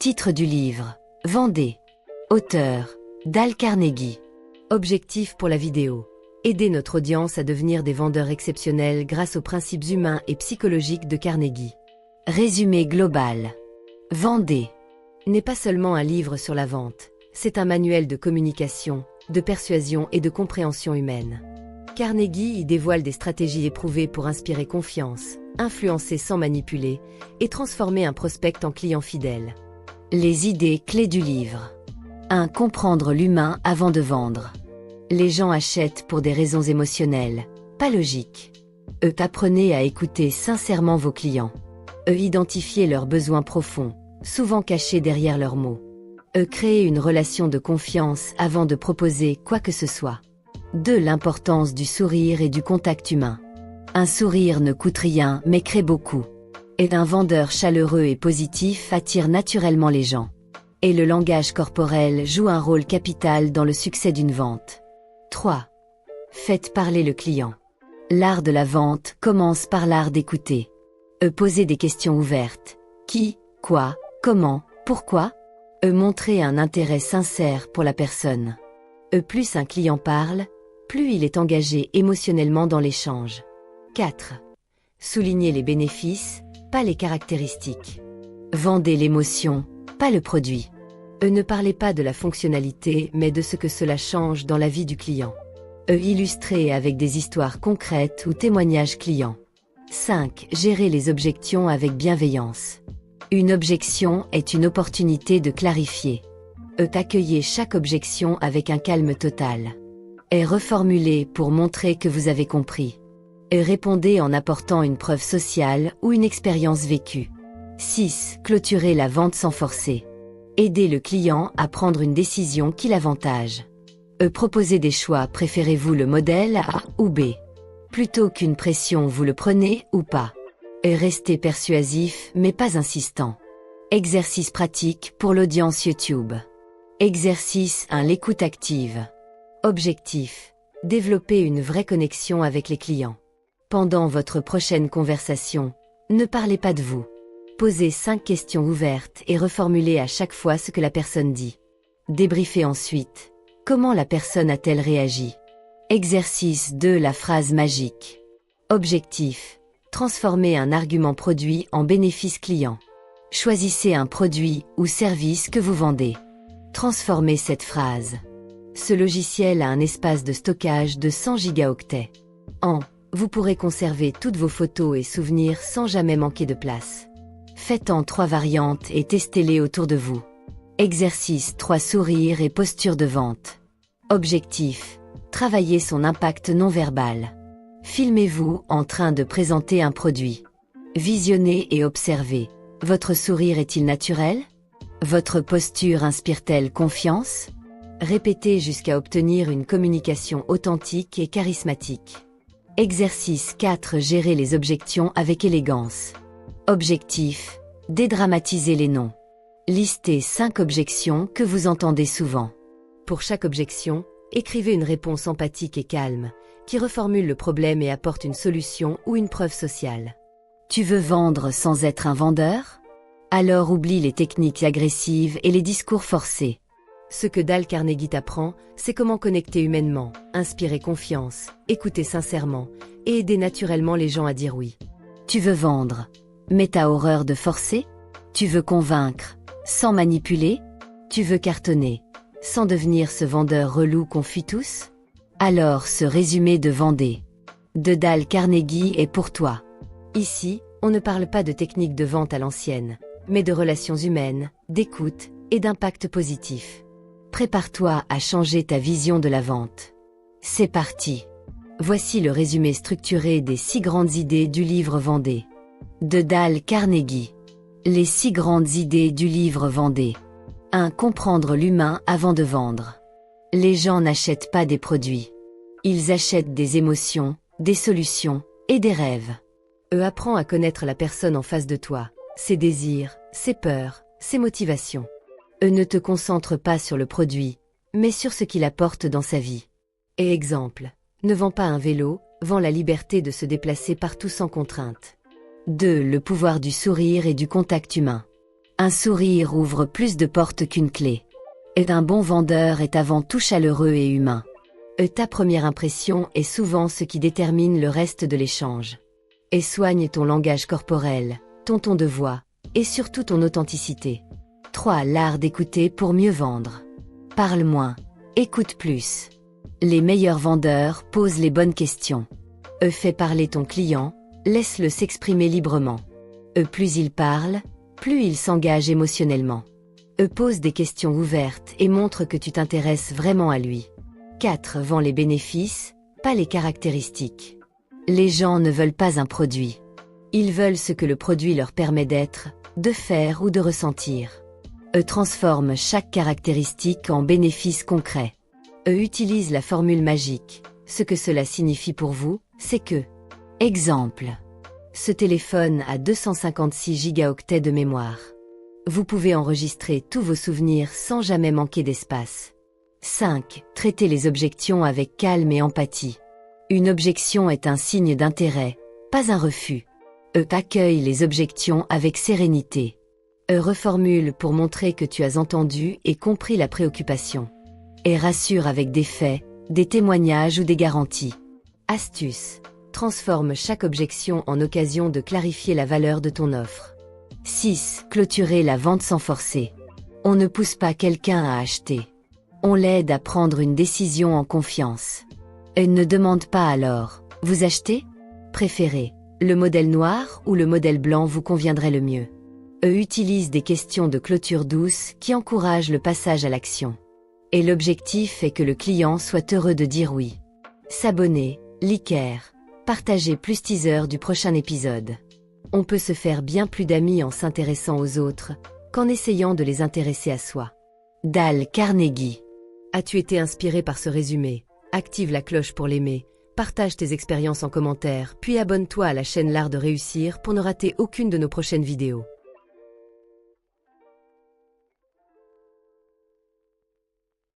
Titre du livre. Vendez. Auteur. Dale Carnegie. Objectif pour la vidéo. Aider notre audience à devenir des vendeurs exceptionnels grâce aux principes humains et psychologiques de Carnegie. Résumé global. Vendez n'est pas seulement un livre sur la vente, c'est un manuel de communication, de persuasion et de compréhension humaine. Carnegie y dévoile des stratégies éprouvées pour inspirer confiance, influencer sans manipuler et transformer un prospect en client fidèle. Les idées clés du livre. 1. Comprendre l'humain avant de vendre. Les gens achètent pour des raisons émotionnelles, pas logiques. Apprenez à écouter sincèrement vos clients. Identifiez leurs besoins profonds, souvent cachés derrière leurs mots. Créez une relation de confiance avant de proposer quoi que ce soit. 2. L'importance du sourire et du contact humain. Un sourire ne coûte rien mais crée beaucoup. Et un vendeur chaleureux et positif attire naturellement les gens. Et le langage corporel joue un rôle capital dans le succès d'une vente. 3. Faites parler le client. L'art de la vente commence par l'art d'écouter. Posez des questions ouvertes. Qui, quoi, comment, pourquoi? Montrez un intérêt sincère pour la personne. Plus un client parle, plus il est engagé émotionnellement dans l'échange. 4. Soulignez les bénéfices, pas les caractéristiques. Vendez l'émotion, pas le produit. Ne parlez pas de la fonctionnalité, mais de ce que cela change dans la vie du client. Illustrez avec des histoires concrètes ou témoignages clients. 5. Gérez les objections avec bienveillance. Une objection est une opportunité de clarifier. Accueillez chaque objection avec un calme total. Reformulez pour montrer que vous avez compris. Répondez en apportant une preuve sociale ou une expérience vécue. 6. Clôturez la vente sans forcer. Aidez le client à prendre une décision qui l'avantage. Proposez des choix, préférez-vous le modèle A ou B? Plutôt qu'une pression, vous le prenez ou pas? Restez persuasif mais pas insistant. Exercice pratique pour l'audience YouTube. Exercice 1. L'écoute active. Objectif. Développer une vraie connexion avec les clients. Pendant votre prochaine conversation, ne parlez pas de vous. Posez 5 questions ouvertes et reformulez à chaque fois ce que la personne dit. Débriefez ensuite. Comment la personne a-t-elle réagi? Exercice 2. La phrase magique. Objectif. Transformez un argument produit en bénéfice client. Choisissez un produit ou service que vous vendez. Transformez cette phrase. Ce logiciel a un espace de stockage de 100 gigaoctets. Vous pourrez conserver toutes vos photos et souvenirs sans jamais manquer de place. Faites en 3 variantes et testez-les autour de vous. Exercice 3. Sourire et posture de vente. Objectif. Travaillez son impact non verbal. Filmez-vous en train de présenter un produit. Visionnez et observez. Votre sourire est-il naturel? Votre posture inspire-t-elle confiance? Répétez jusqu'à obtenir une communication authentique et charismatique. Exercice 4. Gérer les objections avec élégance. Objectif. Dédramatiser les noms. Listez 5 objections que vous entendez souvent. Pour chaque objection, écrivez une réponse empathique et calme, qui reformule le problème et apporte une solution ou une preuve sociale. Tu veux vendre sans être un vendeur? Alors oublie les techniques agressives et les discours forcés. Ce que Dale Carnegie t'apprend, c'est comment connecter humainement, inspirer confiance, écouter sincèrement et aider naturellement les gens à dire oui. Tu veux vendre, mais t'as horreur de forcer? Tu veux convaincre, sans manipuler? Tu veux cartonner, sans devenir ce vendeur relou qu'on fuit tous? Alors ce résumé de Vendez de Dale Carnegie est pour toi. Ici, on ne parle pas de techniques de vente à l'ancienne, mais de relations humaines, d'écoute et d'impact positif. Prépare-toi à changer ta vision de la vente. C'est parti. Voici le résumé structuré des 6 grandes idées du livre Vendez de Dale Carnegie. Les 6 grandes idées du livre Vendez. 1. Comprendre l'humain avant de vendre. Les gens n'achètent pas des produits. Ils achètent des émotions, des solutions et des rêves. Apprends à connaître la personne en face de toi, ses désirs, ses peurs, ses motivations. Ne te concentre pas sur le produit, mais sur ce qu'il apporte dans sa vie. Et exemple, ne vends pas un vélo, vends la liberté de se déplacer partout sans contrainte. 2. Le pouvoir du sourire et du contact humain. Un sourire ouvre plus de portes qu'une clé. Un bon vendeur est avant tout chaleureux et humain. Ta première impression est souvent ce qui détermine le reste de l'échange. Soigne ton langage corporel, ton ton de voix, et surtout ton authenticité. 3. L'art d'écouter pour mieux vendre. Parle moins, écoute plus. Les meilleurs vendeurs posent les bonnes questions. Fais parler ton client, laisse-le s'exprimer librement. Plus il parle, plus il s'engage émotionnellement. Pose des questions ouvertes et montre que tu t'intéresses vraiment à lui. 4. Vends les bénéfices, pas les caractéristiques. Les gens ne veulent pas un produit. Ils veulent ce que le produit leur permet d'être, de faire ou de ressentir. Transforme chaque caractéristique en bénéfice concret. Utilise la formule magique. Ce que cela signifie pour vous, c'est que... Exemple. Ce téléphone a 256 gigaoctets de mémoire. Vous pouvez enregistrer tous vos souvenirs sans jamais manquer d'espace. 5. Traitez les objections avec calme et empathie. Une objection est un signe d'intérêt, pas un refus. Accueille les objections avec sérénité. Reformule pour montrer que tu as entendu et compris la préoccupation. Et rassure avec des faits, des témoignages ou des garanties. Astuce. Transforme chaque objection en occasion de clarifier la valeur de ton offre. 6. Clôturer la vente sans forcer. On ne pousse pas quelqu'un à acheter. On l'aide à prendre une décision en confiance. Elle ne demande pas alors « Vous achetez ?» Préférez le modèle noir ou le modèle blanc vous conviendrait le mieux. Utilise des questions de clôture douce qui encouragent le passage à l'action. Et l'objectif est que le client soit heureux de dire oui. S'abonner, liker, partager plus teaser du prochain épisode. On peut se faire bien plus d'amis en s'intéressant aux autres qu'en essayant de les intéresser à soi. Dale Carnegie. As-tu été inspiré par ce résumé? Active la cloche pour l'aimer, partage tes expériences en commentaire, puis abonne-toi à la chaîne L'Art de Réussir pour ne rater aucune de nos prochaines vidéos.